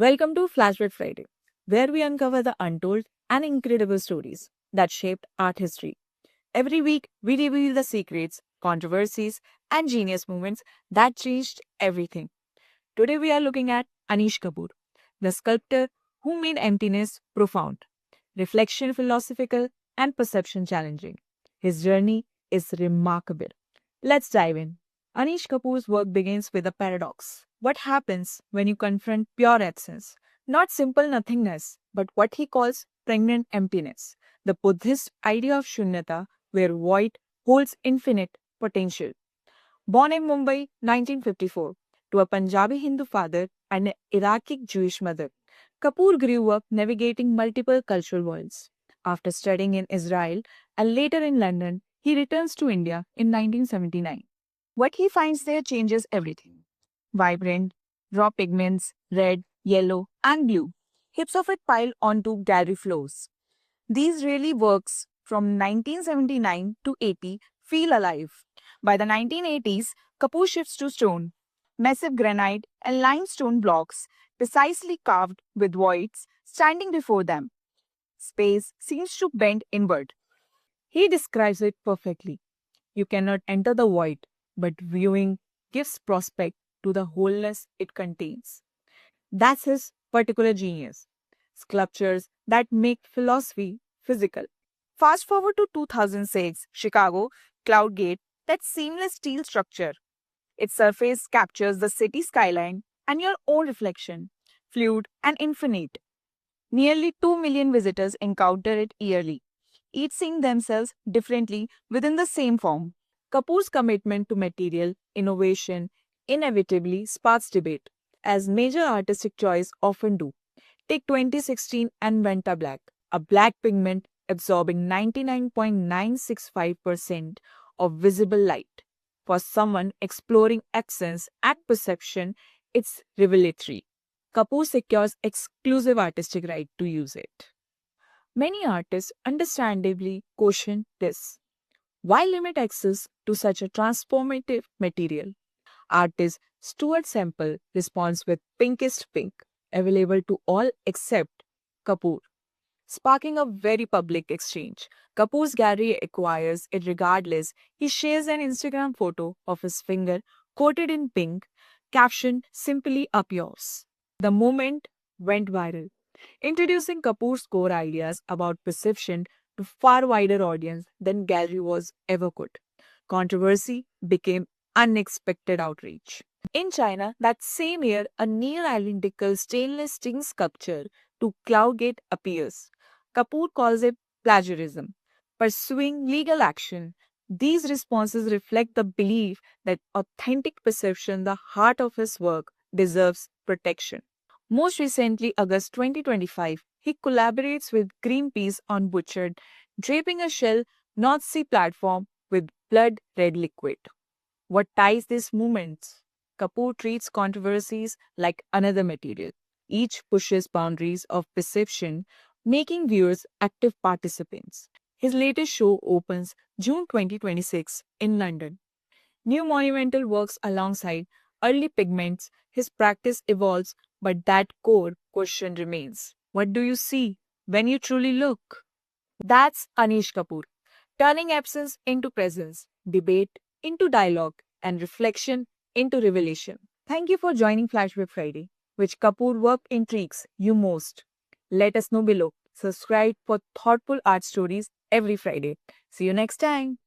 Welcome to Flashback Friday, where we uncover the untold and incredible stories that shaped art history. Every week, we reveal the secrets, controversies, and genius moments that changed everything. Today, we are looking at Anish Kapoor, the sculptor who made emptiness profound, reflection philosophical, and perception challenging. His journey is remarkable. Let's dive in. Anish Kapoor's work begins with a paradox. What happens when you confront pure absence? Not simple nothingness, but what he calls pregnant emptiness, the Buddhist idea of shunyata, where void holds infinite potential. Born in Mumbai 1954 to a Punjabi Hindu father and an Iraqi Jewish mother, Kapoor grew up navigating multiple cultural worlds. After studying in Israel and later in London, he returns to India in 1979. What he finds there changes everything. Vibrant, raw pigments, red, yellow, and blue. Heaps of it piled onto gallery floors. These really works from 1979 to 80 feel alive. By the 1980s, Kapoor shifts to stone. Massive granite and limestone blocks, precisely carved with voids, standing before them. Space seems to bend inward. He describes it perfectly. You cannot enter the void, but viewing gives prospect to the wholeness it contains. That's his particular genius. Sculptures that make philosophy physical. Fast forward to 2006, Chicago, Cloud Gate, that seamless steel structure. Its surface captures the city skyline and your own reflection, fluid and infinite. Nearly 2 million visitors encounter it yearly, each seeing themselves differently within the same form. Kapoor's commitment to material innovation inevitably sparks debate, as major artistic choices often do. Take 2016 and Venta Black, a black pigment absorbing 99.965% of visible light. For someone exploring accents and perception, it's revelatory. Kapoor secures exclusive artistic right to use it. Many artists understandably caution this. Why limit access to such a transformative material? Artist Stuart Semple responds with Pinkest Pink, available to all except Kapoor, sparking a very public exchange. Kapoor's gallery acquires it regardless. He shares an Instagram photo of his finger coated in pink, captioned simply up yours. The moment went viral, introducing Kapoor's core ideas about perception to far wider audience than gallery was ever could. Controversy became unexpected outrage. In China, that same year, a near identical stainless steel sculpture to Cloudgate appears. Kapoor calls it plagiarism, pursuing legal action. These responses reflect the belief that authentic perception, the heart of his work, deserves protection. Most recently, August 2025, he collaborates with Greenpeace on Butchered, draping a shell Nazi platform with blood red liquid. What ties these movements? Kapoor treats controversies like another material. Each pushes boundaries of perception, making viewers active participants. His latest show opens June 2026 in London. New monumental works alongside early pigments, his practice evolves, but that core question remains. What do you see when you truly look? That's Anish Kapoor, turning absence into presence, debate into dialogue, and reflection into revelation. Thank you for joining Flashback Friday. Which Kapoor work intrigues you most? Let us know below. Subscribe for thoughtful art stories every Friday. See you next time.